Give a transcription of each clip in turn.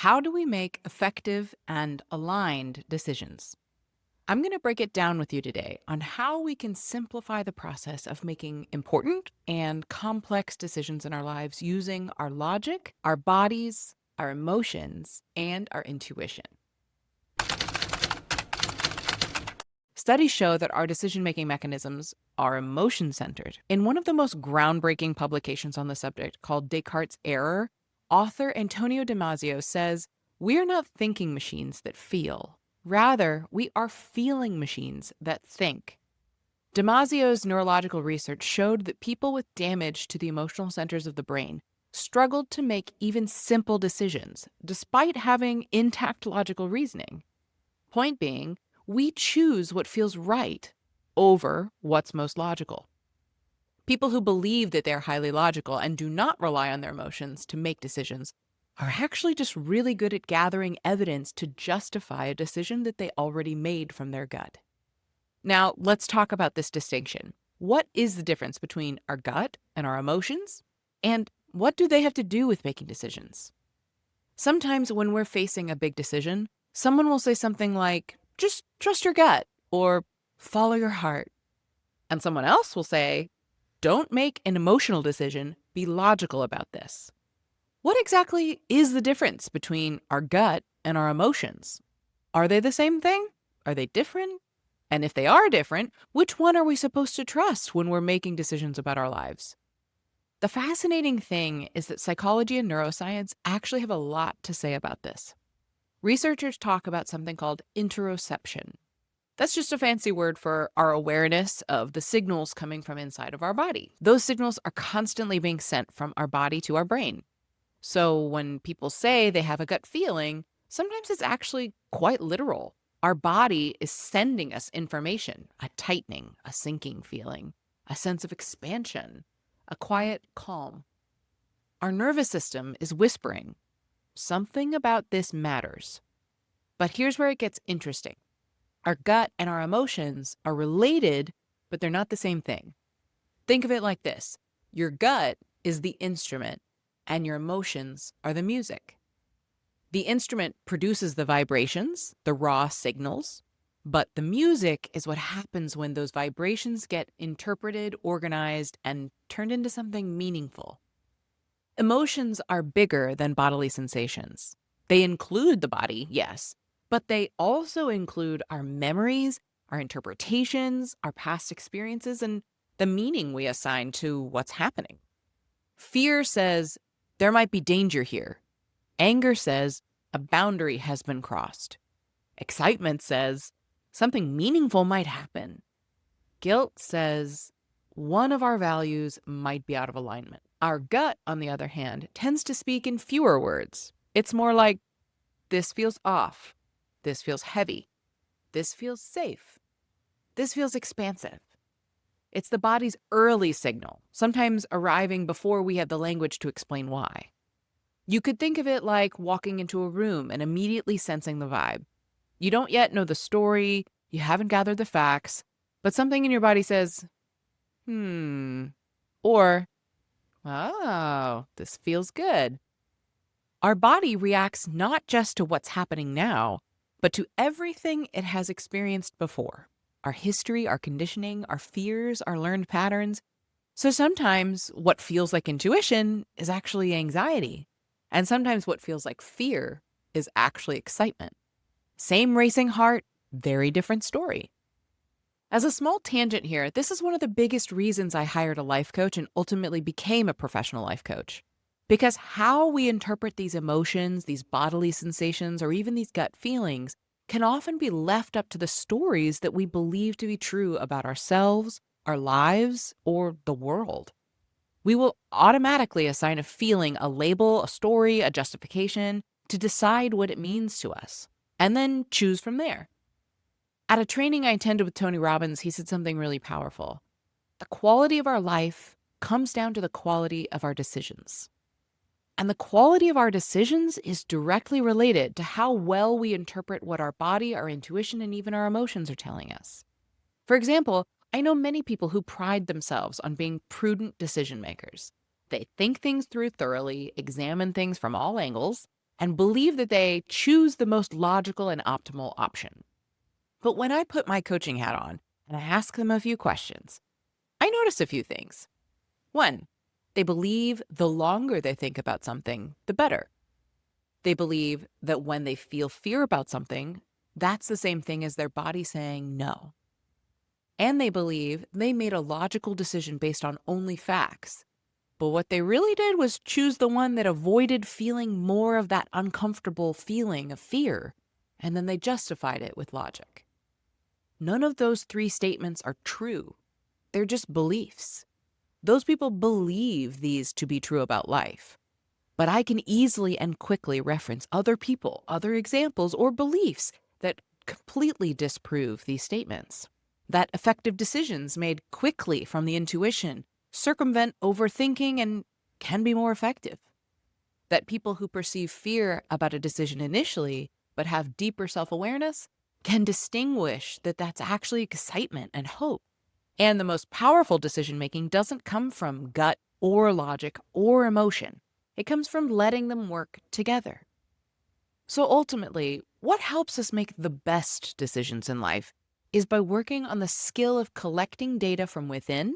How do we make effective and aligned decisions? I'm going to break it down with you today on how we can simplify the process of making important and complex decisions in our lives using our logic, our bodies, our emotions, and our intuition. Studies show that our decision making mechanisms are emotion centered. In one of the most groundbreaking publications on the subject called Descartes' Error, author Antonio Damasio says, "We are not thinking machines that feel. Rather, we are feeling machines that think." Damasio's neurological research showed that people with damage to the emotional centers of the brain struggled to make even simple decisions, despite having intact logical reasoning. Point being, we choose what feels right over what's most logical. People who believe that they're highly logical and do not rely on their emotions to make decisions are actually just really good at gathering evidence to justify a decision that they already made from their gut. Now, let's talk about this distinction. What is the difference between our gut and our emotions? And what do they have to do with making decisions? Sometimes when we're facing a big decision, someone will say something like, just trust your gut or follow your heart. And someone else will say, don't make an emotional decision, be logical about this. What exactly is the difference between our gut and our emotions? Are they the same thing? Are they different? And if they are different, which one are we supposed to trust when we're making decisions about our lives? The fascinating thing is that psychology and neuroscience actually have a lot to say about this. Researchers talk about something called interoception. That's just a fancy word for our awareness of the signals coming from inside of our body. Those signals are constantly being sent from our body to our brain. So when people say they have a gut feeling, sometimes it's actually quite literal. Our body is sending us information, a tightening, a sinking feeling, a sense of expansion, a quiet calm. Our nervous system is whispering, something about this matters. But here's where it gets interesting. Our gut and our emotions are related, but they're not the same thing. Think of it like this. Your gut is the instrument, and your emotions are the music. The instrument produces the vibrations, the raw signals, but the music is what happens when those vibrations get interpreted, organized, and turned into something meaningful. Emotions are bigger than bodily sensations. They include the body, yes, but they also include our memories, our interpretations, our past experiences, and the meaning we assign to what's happening. Fear says, there might be danger here. Anger says, a boundary has been crossed. Excitement says, something meaningful might happen. Guilt says, one of our values might be out of alignment. Our gut, on the other hand, tends to speak in fewer words. It's more like, this feels off. This feels heavy. This feels safe. This feels expansive. It's the body's early signal, sometimes arriving before we have the language to explain why. You could think of it like walking into a room and immediately sensing the vibe. You don't yet know the story, you haven't gathered the facts, but something in your body says, or, oh, this feels good. Our body reacts not just to what's happening now, but to everything it has experienced before. Our history, our conditioning, our fears, our learned patterns. So sometimes what feels like intuition is actually anxiety. And sometimes what feels like fear is actually excitement. Same racing heart, very different story. As a small tangent here, this is one of the biggest reasons I hired a life coach and ultimately became a professional life coach. Because how we interpret these emotions, these bodily sensations, or even these gut feelings can often be left up to the stories that we believe to be true about ourselves, our lives, or the world. We will automatically assign a feeling, a label, a story, a justification to decide what it means to us, and then choose from there. At a training I attended with Tony Robbins, he said something really powerful. The quality of our life comes down to the quality of our decisions. And the quality of our decisions is directly related to how well we interpret what our body, our intuition, and even our emotions are telling us. For example, I know many people who pride themselves on being prudent decision makers. They think things through thoroughly, examine things from all angles, and believe that they choose the most logical and optimal option. But when I put my coaching hat on and I ask them a few questions, I notice a few things. One, they believe the longer they think about something, the better. They believe that when they feel fear about something, that's the same thing as their body saying no. And they believe they made a logical decision based on only facts. But what they really did was choose the one that avoided feeling more of that uncomfortable feeling of fear, and then they justified it with logic. None of those three statements are true. They're just beliefs. Those people believe these to be true about life. But I can easily and quickly reference other people, other examples, or beliefs that completely disprove these statements. That effective decisions made quickly from the intuition circumvent overthinking and can be more effective. That people who perceive fear about a decision initially, but have deeper self-awareness, can distinguish that that's actually excitement and hope. And the most powerful decision-making doesn't come from gut or logic or emotion. It comes from letting them work together. So ultimately, what helps us make the best decisions in life is by working on the skill of collecting data from within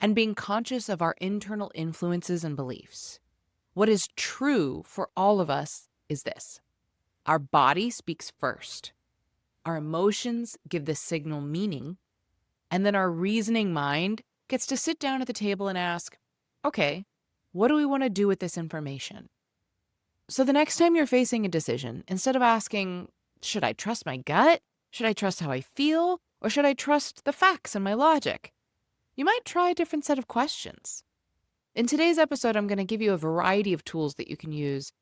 and being conscious of our internal influences and beliefs. What is true for all of us is this: our body speaks first, our emotions give the signal meaning, and then our reasoning mind gets to sit down at the table and ask, okay, what do we want to do with this information? So the next time you're facing a decision, instead of asking, should I trust my gut? Should I trust how I feel? Or should I trust the facts and my logic? You might try a different set of questions. In today's episode, I'm going to give you a variety of tools that you can use.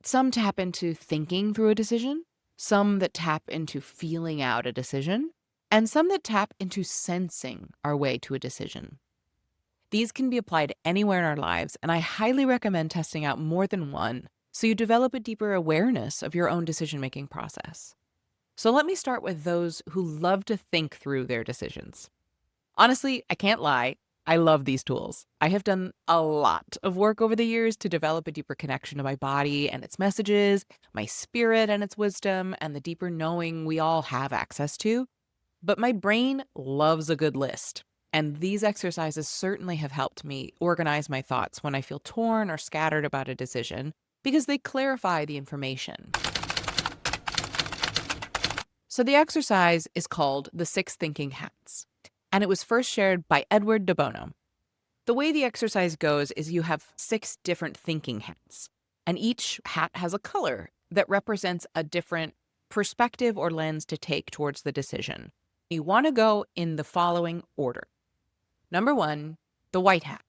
Some tap into thinking through a decision, some that tap into feeling out a decision, and some that tap into sensing our way to a decision. These can be applied anywhere in our lives, and I highly recommend testing out more than one so you develop a deeper awareness of your own decision-making process. So let me start with those who love to think through their decisions. Honestly, I can't lie, I love these tools. I have done a lot of work over the years to develop a deeper connection to my body and its messages, my spirit and its wisdom, and the deeper knowing we all have access to. But my brain loves a good list. And these exercises certainly have helped me organize my thoughts when I feel torn or scattered about a decision, because they clarify the information. So the exercise is called the 6 Thinking Hats, and it was first shared by Edward de Bono. The way the exercise goes is you have 6 different thinking hats, and each hat has a color that represents a different perspective or lens to take towards the decision. You want to go in the following order. Number 1, the white hat.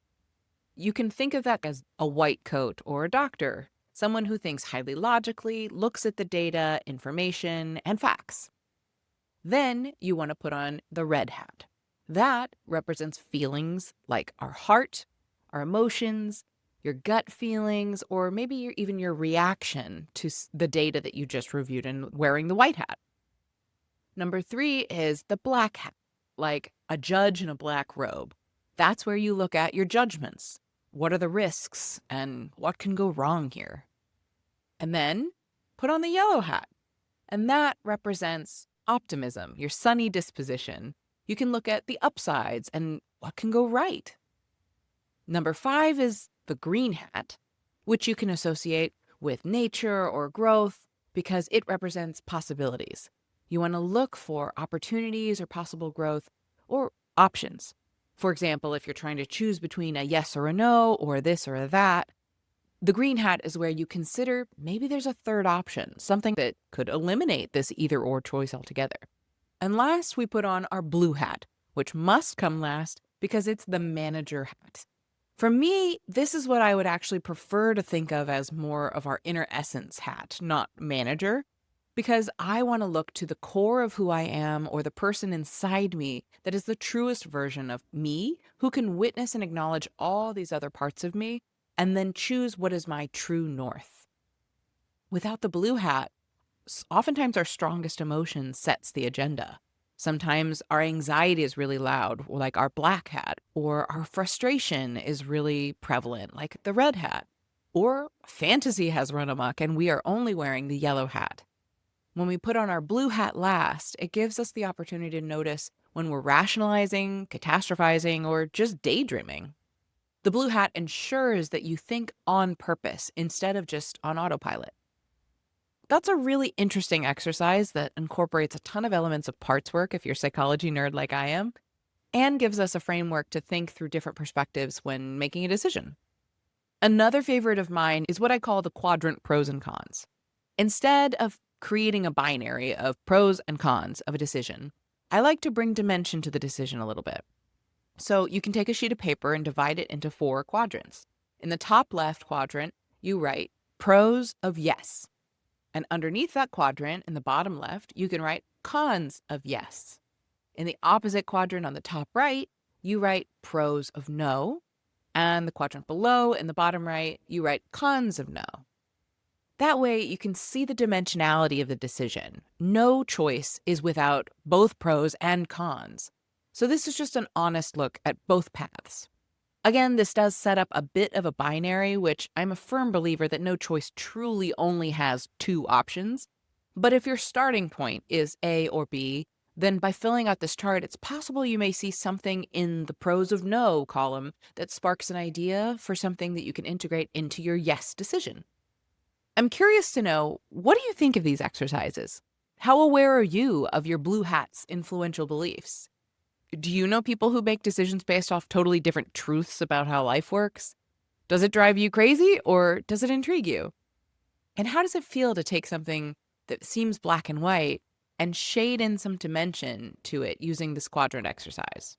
You can think of that as a white coat or a doctor, someone who thinks highly logically, looks at the data, information, and facts. Then you want to put on the red hat. That represents feelings like our heart, our emotions, your gut feelings, or maybe even your reaction to the data that you just reviewed and wearing the white hat. Number 3 is the black hat, like a judge in a black robe. That's where you look at your judgments. What are the risks and what can go wrong here? And then put on the yellow hat. And that represents optimism, your sunny disposition. You can look at the upsides and what can go right. Number 5 is the green hat, which you can associate with nature or growth because it represents possibilities. You want to look for opportunities or possible growth or options. For example, if you're trying to choose between a yes or a no or this or that, the green hat is where you consider maybe there's a third option, something that could eliminate this either or choice altogether. And last, we put on our blue hat, which must come last because it's the manager hat. For me, this is what I would actually prefer to think of as more of our inner essence hat, not manager, because I want to look to the core of who I am or the person inside me that is the truest version of me, who can witness and acknowledge all these other parts of me and then choose what is my true north. Without the blue hat, oftentimes our strongest emotion sets the agenda. Sometimes our anxiety is really loud, like our black hat, or our frustration is really prevalent, like the red hat. Or fantasy has run amok and we are only wearing the yellow hat. When we put on our blue hat last, it gives us the opportunity to notice when we're rationalizing, catastrophizing, or just daydreaming. The blue hat ensures that you think on purpose instead of just on autopilot. That's a really interesting exercise that incorporates a ton of elements of parts work if you're a psychology nerd like I am, and gives us a framework to think through different perspectives when making a decision. Another favorite of mine is what I call the quadrant pros and cons. Instead of creating a binary of pros and cons of a decision, I like to bring dimension to the decision a little bit. So you can take a sheet of paper and divide it into 4 quadrants. In the top left quadrant, you write pros of yes. And underneath that quadrant, in the bottom left, you can write cons of yes. In the opposite quadrant on the top right, you write pros of no. And the quadrant below, in the bottom right, you write cons of no. That way, you can see the dimensionality of the decision. No choice is without both pros and cons. So this is just an honest look at both paths. Again, this does set up a bit of a binary, which I'm a firm believer that no choice truly only has 2 options. But if your starting point is A or B, then by filling out this chart, it's possible you may see something in the pros of no column that sparks an idea for something that you can integrate into your yes decision. I'm curious to know, what do you think of these exercises? How aware are you of your blue hat's influential beliefs? Do you know people who make decisions based off totally different truths about how life works? Does it drive you crazy or does it intrigue you? And how does it feel to take something that seems black and white and shade in some dimension to it using this quadrant exercise?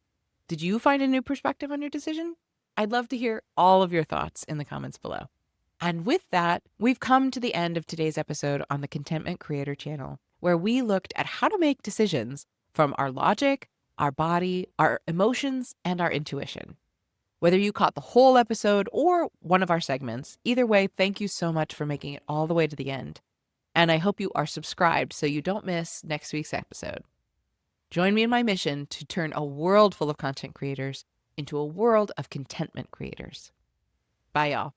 Did you find a new perspective on your decision? I'd love to hear all of your thoughts in the comments below. And with that, we've come to the end of today's episode on the Contentment Creator channel, where we looked at how to make decisions from our logic, our body, our emotions, and our intuition. Whether you caught the whole episode or one of our segments, either way, thank you so much for making it all the way to the end. And I hope you are subscribed so you don't miss next week's episode. Join me in my mission to turn a world full of content creators into a world of contentment creators. Bye, y'all.